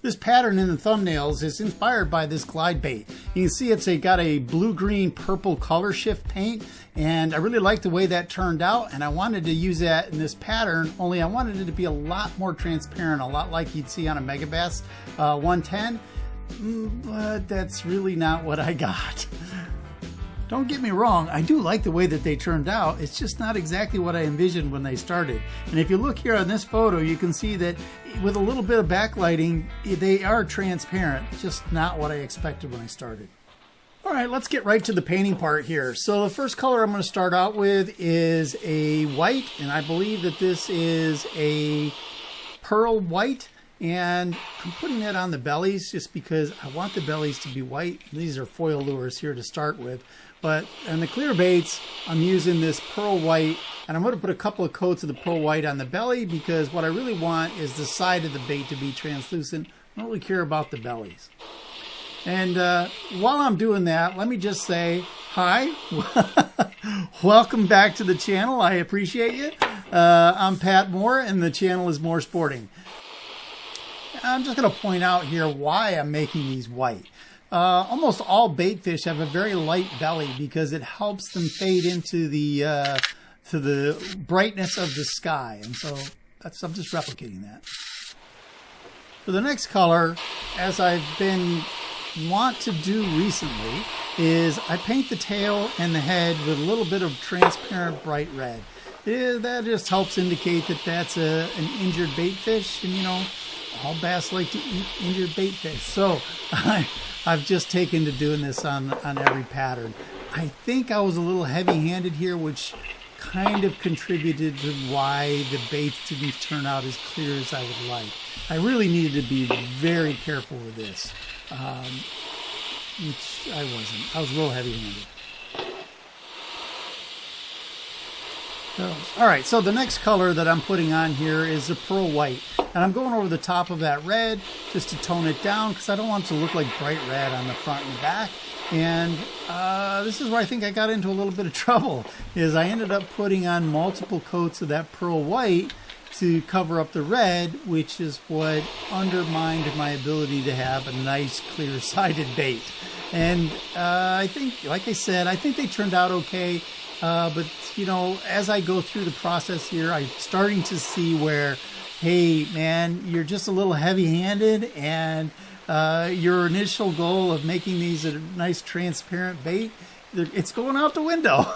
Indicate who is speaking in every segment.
Speaker 1: This pattern in the thumbnails is inspired by this glide bait. You can see it's got a blue-green purple color shift paint, and I really like the way that turned out, and I wanted to use that in this pattern, only I wanted it to be a lot more transparent, a lot like you'd see on a Megabass 110, but that's really not what I got. Don't get me wrong, I do like the way that they turned out. It's just not exactly what I envisioned when they started. And if you look here on this photo, you can see that with a little bit of backlighting, they are transparent. Just not what I expected when I started. All right, let's get right to the painting part here. So the first color I'm going to start out with is a white, and I believe that this is a pearl white. And I'm putting that on the bellies just because I want the bellies to be white. These are foil lures here to start with. But on the clear baits, I'm using this pearl white, and I'm going to put a couple of coats of the pearl white on the belly because what I really want is the side of the bait to be translucent. I don't really care about the bellies. And while I'm doing that, let me just say hi. Welcome back to the channel. I appreciate you. I'm Pat Moore, and the channel is More Sporting. I'm just going to point out here why I'm making these white. Almost all bait fish have a very light belly because it helps them fade into the to the brightness of the sky, and so I'm just replicating that. For the next color, as I've been want to do recently, is I paint the tail and the head with a little bit of transparent bright red. That just helps indicate that that's an injured bait fish, and you know, all bass like to eat injured bait fish. So I've just taken to doing this on every pattern. I think I was a little heavy-handed here, which kind of contributed to why the baits didn't turn out as clear as I would like. I really needed to be very careful with this, which I wasn't. I was a little heavy-handed. All right, so the next color that I'm putting on here is the pearl white. And I'm going over the top of that red just to tone it down because I don't want it to look like bright red on the front and back. And this is where I think I got into a little bit of trouble, is I ended up putting on multiple coats of that pearl white to cover up the red, which is what undermined my ability to have a nice clear-sided bait. And I think, like I said, I think they turned out okay. But, you know, as I go through the process here, I'm starting to see where, hey, man, you're just a little heavy-handed, and your initial goal of making these a nice transparent bait, it's going out the window.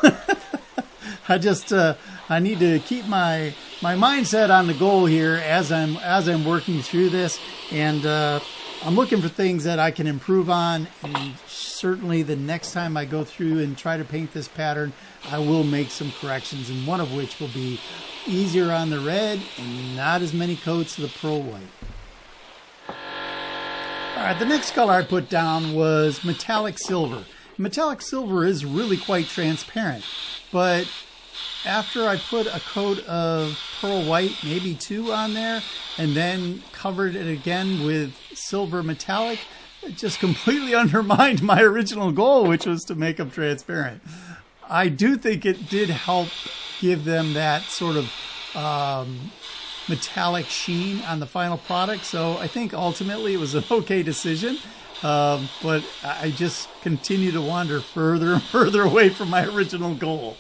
Speaker 1: I need to keep my mindset on the goal here as I'm working through this, and I'm looking for things that I can improve on, and certainly the next time I go through and try to paint this pattern, I will make some corrections, and one of which will be easier on the red and not as many coats of the pearl white. All right, the next color I put down was metallic silver. Metallic silver is really quite transparent, but after I put a coat of pearl white, maybe two on there, and then covered it again with silver metallic, it just completely undermined my original goal, which was to make them transparent. I do think it did help give them that sort of metallic sheen on the final product, so I think ultimately it was an okay decision. But I just continue to wander further and further away from my original goal.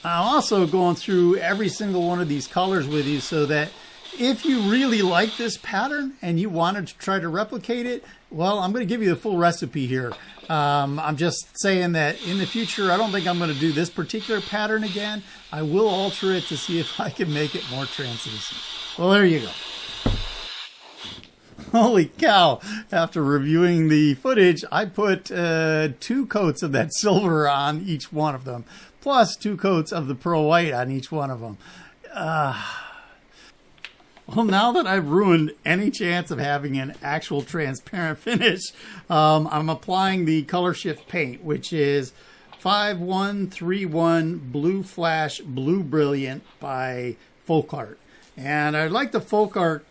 Speaker 1: I'm also going through every single one of these colors with you so that if you really like this pattern and you wanted to try to replicate it, well, I'm going to give you the full recipe here. I'm just saying that in the future, I don't think I'm going to do this particular pattern again. I will alter it to see if I can make it more translucent. Well, there you go. Holy cow. After reviewing the footage, I put 2 coats of that silver on each one of them, plus 2 coats of the pearl white on each one of them. Well, now that I've ruined any chance of having an actual transparent finish, I'm applying the Color Shift paint, which is 5131 Blue Flash Blue Brilliant by Folk Art. And I like the Folk Art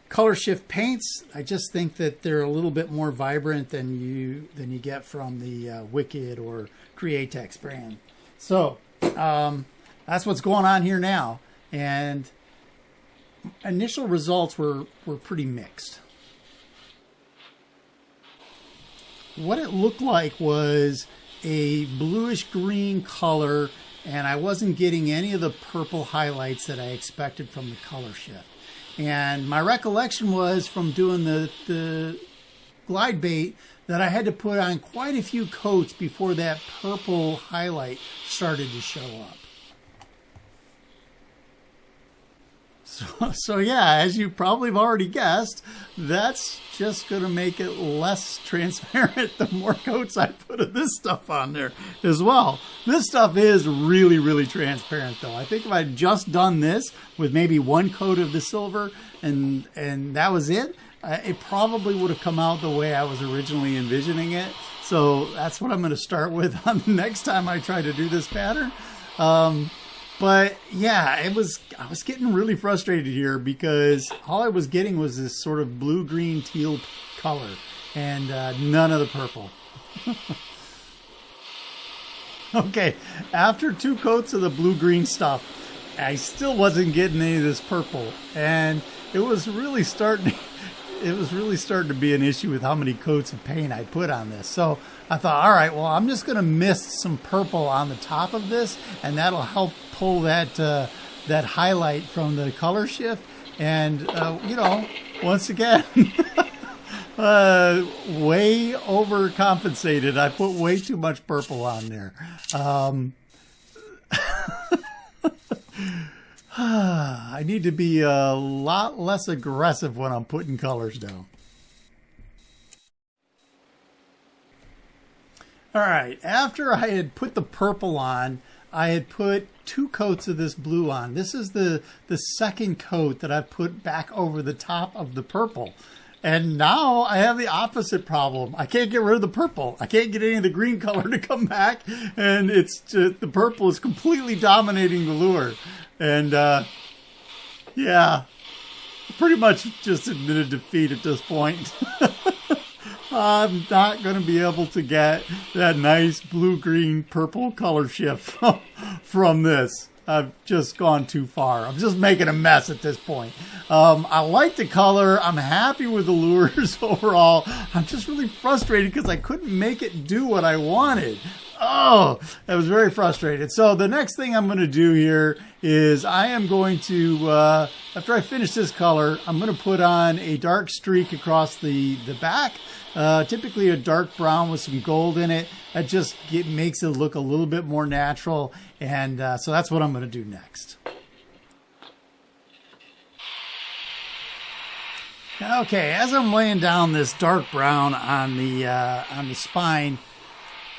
Speaker 1: Color Shift paints. I just think that they're a little bit more vibrant than you get from the Wicked or Createx brand. So that's what's going on here now. And initial results were pretty mixed. What it looked like was a bluish green color, and I wasn't getting any of the purple highlights that I expected from the color shift. And my recollection was from doing the glide bait that I had to put on quite a few coats before that purple highlight started to show up. So yeah, as you probably have already guessed, that's just going to make it less transparent the more coats I put of this stuff on there as well. This stuff is really, really transparent though. I think if I'd just done this with maybe one coat of the silver and that was it, it probably would have come out the way I was originally envisioning it. So that's what I'm going to start with on the next time I try to do this pattern. But yeah, I was getting really frustrated here because all I was getting was this sort of blue, green, teal color and none of the purple. Okay, after 2 coats of the blue-green stuff, I still wasn't getting any of this purple, and it was really starting to be an issue with how many coats of paint I put on this. So I thought, all right, well, I'm just going to mist some purple on the top of this, and that'll help pull that highlight from the color shift. And, you know, once again, way overcompensated. I put way too much purple on there. I need to be a lot less aggressive when I'm putting colors down. All right, after I had put the purple on, I had put 2 coats of this blue on. This is the second coat that I've put back over the top of the purple. And now I have the opposite problem. I can't get rid of the purple. I can't get any of the green color to come back. And it's just, the purple is completely dominating the lure. And yeah, pretty much just admitted defeat at this point. I'm not going to be able to get that nice blue, green, purple color shift from this. I've just gone too far. I'm just making a mess at this point. I like the color. I'm happy with the lures overall. I'm just really frustrated because I couldn't make it do what I wanted. Oh, I was very frustrated. So the next thing I'm going to do here is I am going to, after I finish this color, I'm going to put on a dark streak across the back. Typically a dark brown with some gold in it. That just makes it look a little bit more natural. And so that's what I'm going to do next. Okay, as I'm laying down this dark brown on the spine,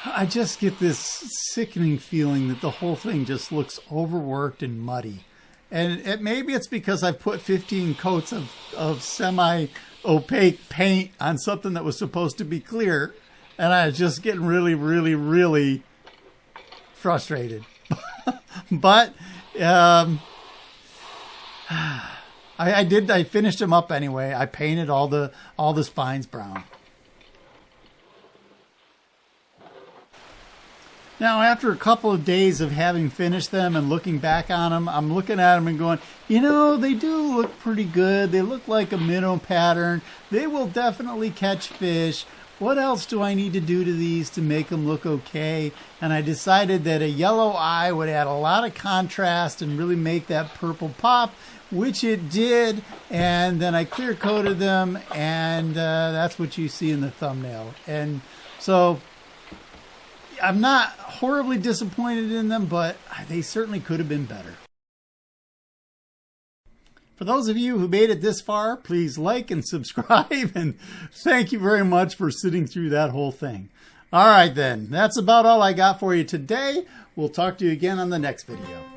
Speaker 1: I just get this sickening feeling that the whole thing just looks overworked and muddy. And maybe it's because I've put 15 coats of semi-opaque paint on something that was supposed to be clear. And I was just getting really, really, really frustrated. But I finished them up anyway. I painted all the spines brown. Now, after a couple of days of having finished them and looking back on them, I'm looking at them and going, you know, they do look pretty good. They look like a minnow pattern. They will definitely catch fish. What else do I need to do to these to make them look okay? And I decided that a yellow eye would add a lot of contrast and really make that purple pop, which it did. And then I clear coated them, and that's what you see in the thumbnail. And so I'm not horribly disappointed in them, but they certainly could have been better. For those of you who made it this far, please like and subscribe, and thank you very much for sitting through that whole thing. All right then, that's about all I got for you today. We'll talk to you again on the next video.